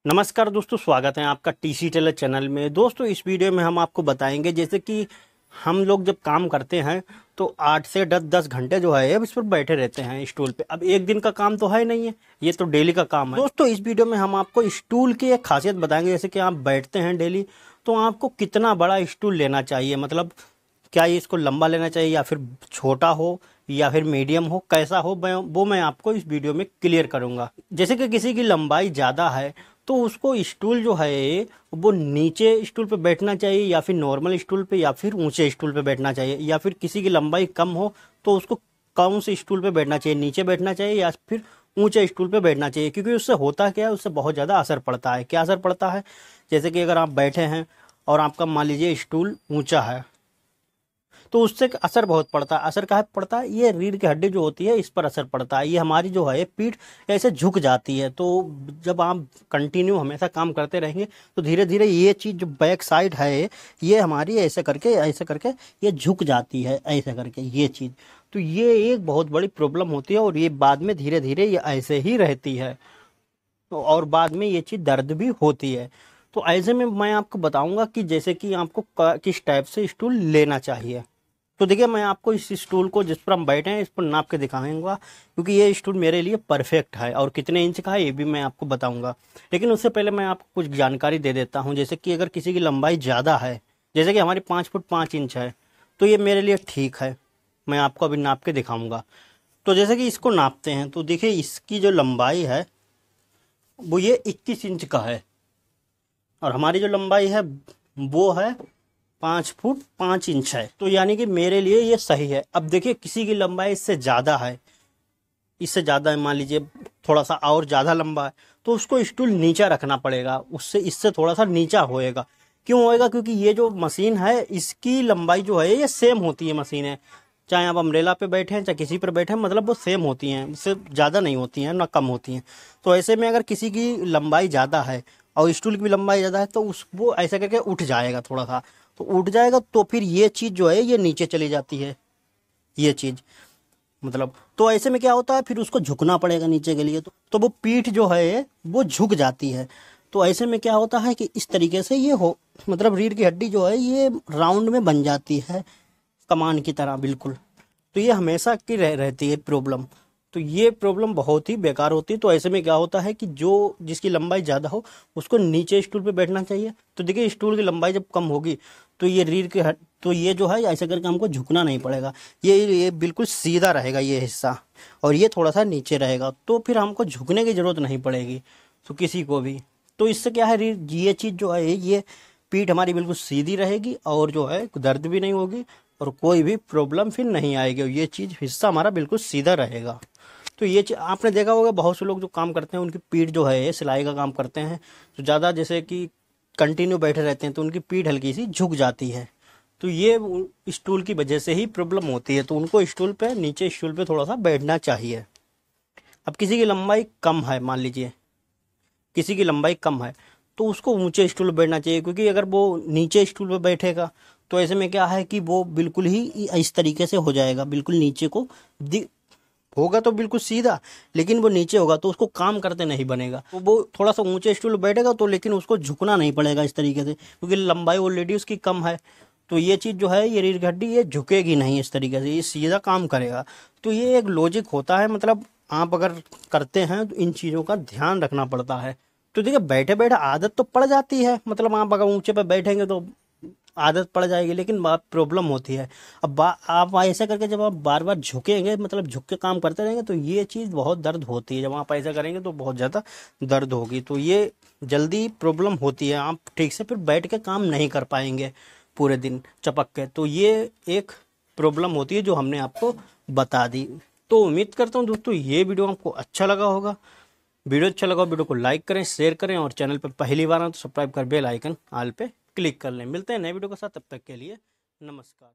नमस्कार दोस्तों, स्वागत है आपका टीसी टेलर चैनल में। दोस्तों, इस वीडियो में हम आपको बताएंगे जैसे कि हम लोग जब काम करते हैं तो 8 से 10 घंटे जो है अब इस पर बैठे रहते हैं स्टूल पे। अब एक दिन का काम तो है नहीं है, ये तो डेली का काम है। दोस्तों, इस वीडियो में हम आपको स्टूल की एक खासियत बताएंगे। जैसे कि आप बैठते हैं डेली, तो आपको कितना बड़ा स्टूल लेना चाहिए, मतलब क्या ये इसको लंबा लेना चाहिए या फिर छोटा हो या फिर मीडियम हो, कैसा हो, वो मैं आपको इस वीडियो में क्लियर करूंगा। जैसे कि किसी की लंबाई ज़्यादा है तो उसको स्टूल जो है वो नीचे स्टूल पे बैठना चाहिए या फिर नॉर्मल स्टूल पे या फिर ऊंचे स्टूल पे बैठना चाहिए। या फिर किसी की लंबाई कम हो तो उसको कौन से स्टूल पे बैठना चाहिए, नीचे बैठना चाहिए या फिर ऊंचे स्टूल पे बैठना चाहिए। क्योंकि उससे होता क्या है, उससे बहुत ज़्यादा असर पड़ता है। क्या असर पड़ता है? जैसे कि अगर आप बैठे हैं और आपका मान लीजिए स्टूल ऊंचा है तो उससे असर बहुत पड़ता है। असर कहाँ पड़ता है? ये रीढ़ की हड्डी जो होती है इस पर असर पड़ता है। ये हमारी जो है पीठ ऐसे झुक जाती है। तो जब आप कंटिन्यू हमेशा काम करते रहेंगे तो धीरे धीरे ये चीज़ जो बैक साइड है ये हमारी ऐसे करके ये झुक जाती है, ऐसे करके ये चीज़। तो ये एक बहुत बड़ी प्रॉब्लम होती है और ये बाद में धीरे धीरे ये ऐसे ही रहती है और बाद में ये चीज़ दर्द भी होती है। तो ऐसे में मैं आपको बताऊंगा कि जैसे कि आपको किस टाइप से स्टूल लेना चाहिए। तो देखिए, मैं आपको इस स्टूल को जिस पर हम बैठे हैं इस पर नाप के दिखाऊंगा, क्योंकि ये स्टूल मेरे लिए परफेक्ट है और कितने इंच का है ये भी मैं आपको बताऊंगा। लेकिन उससे पहले मैं आपको कुछ जानकारी दे देता हूं। जैसे कि अगर किसी की लंबाई ज़्यादा है, जैसे कि हमारी 5 फुट 5 इंच है, तो ये मेरे लिए ठीक है। मैं आपको अभी नाप के दिखाऊंगा। तो जैसे कि इसको नापते हैं तो देखिए, इसकी जो लंबाई है वो ये 21 इंच का है और हमारी जो लंबाई है वो है 5 फुट 5 इंच है। तो यानी कि मेरे लिए ये सही है। अब देखिए, किसी की लंबाई इससे ज़्यादा है, इससे ज़्यादा है, मान लीजिए थोड़ा सा और ज़्यादा लंबा है, तो उसको स्टूल नीचा रखना पड़ेगा। उससे इससे थोड़ा सा नीचा होएगा। क्यों होएगा? क्योंकि ये जो मशीन है इसकी लंबाई जो है ये सेम होती है मशीनें। चाहे आप अम्ब्रेला पे बैठे हैं चाहे किसी पर बैठे हैं, मतलब वो सेम होती हैं, इससे ज़्यादा नहीं होती हैं ना कम होती हैं। तो ऐसे में अगर किसी की लंबाई ज़्यादा है और स्टूल की भी लंबाई ज़्यादा है तो उस वो ऐसा करके उठ जाएगा थोड़ा सा। तो उठ जाएगा तो फिर ये चीज़ जो है ये नीचे चली जाती है, ये चीज़ मतलब। तो ऐसे में क्या होता है, फिर उसको झुकना पड़ेगा नीचे के लिए। तो वो पीठ जो है वो झुक जाती है। तो ऐसे में क्या होता है कि इस तरीके से ये हो, मतलब रीढ़ की हड्डी जो है ये राउंड में बन जाती है, कमान की तरह बिल्कुल। तो ये हमेशा की रहती है प्रॉब्लम। तो ये प्रॉब्लम बहुत ही बेकार होती है। तो ऐसे में क्या होता है कि जो जिसकी लंबाई ज़्यादा हो उसको नीचे स्टूल पे बैठना चाहिए। तो देखिए, स्टूल की लंबाई जब कम होगी तो ये रीढ़ के हड तो ये जो है ऐसे करके हमको झुकना नहीं पड़ेगा। ये बिल्कुल सीधा रहेगा ये हिस्सा, और ये थोड़ा सा नीचे रहेगा। तो फिर हमको झुकने की ज़रूरत नहीं पड़ेगी तो किसी को भी। तो इससे क्या है, ये चीज़ जो है ये पीठ हमारी बिल्कुल सीधी रहेगी और जो है दर्द भी नहीं होगी और कोई भी प्रॉब्लम फिर नहीं आएगी। ये चीज़ हिस्सा हमारा बिल्कुल सीधा रहेगा। तो ये आपने देखा होगा, बहुत से लोग जो काम करते हैं उनकी पीठ जो है सिलाई का काम करते हैं तो ज़्यादा जैसे कि कंटिन्यू बैठे रहते हैं तो उनकी पीठ हल्की सी झुक जाती है। तो ये स्टूल की वजह से ही प्रॉब्लम होती है। तो उनको स्टूल पे नीचे स्टूल पे थोड़ा सा बैठना चाहिए। अब किसी की लंबाई कम है, मान लीजिए किसी की लंबाई कम है तो उसको ऊंचे स्टूल पर बैठना चाहिए। क्योंकि अगर वो नीचे स्टूल पर बैठेगा तो ऐसे में क्या है कि वो बिल्कुल ही इस तरीके से हो जाएगा, बिल्कुल नीचे को होगा तो बिल्कुल सीधा, लेकिन वो नीचे होगा तो उसको काम करते नहीं बनेगा। तो वो थोड़ा सा ऊंचे स्टूल बैठेगा तो लेकिन उसको झुकना नहीं पड़ेगा इस तरीके से, क्योंकि लंबाई ऑलरेडी उसकी कम है। तो ये चीज़ जो है ये रीढ़ की हड्डी ये झुकेगी नहीं इस तरीके से, ये सीधा काम करेगा। तो ये एक लॉजिक होता है, मतलब आप अगर करते हैं तो इन चीज़ों का ध्यान रखना पड़ता है। तो देखिए, बैठे बैठे आदत तो पड़ जाती है, मतलब आप अगर ऊंचे पे बैठेंगे तो आदत पड़ जाएगी, लेकिन प्रॉब्लम होती है। अब आप ऐसा करके जब आप बार बार झुकेंगे, मतलब झुक के काम करते रहेंगे तो ये चीज़ बहुत दर्द होती है। जब आप ऐसा करेंगे तो बहुत ज़्यादा दर्द होगी। तो ये जल्दी प्रॉब्लम होती है, आप ठीक से फिर बैठ के काम नहीं कर पाएंगे पूरे दिन चपक के। तो ये एक प्रॉब्लम होती है जो हमने आपको बता दी। तो उम्मीद करता हूँ दोस्तों ये वीडियो आपको अच्छा लगा होगा। वीडियो अच्छा लगा वीडियो को लाइक करें, शेयर करें और चैनल पर पहली बार आए तो सब्सक्राइब कर बेल आइकन ऑल पे क्लिक कर लें। मिलते हैं नए वीडियो के साथ, तब तक के लिए नमस्कार।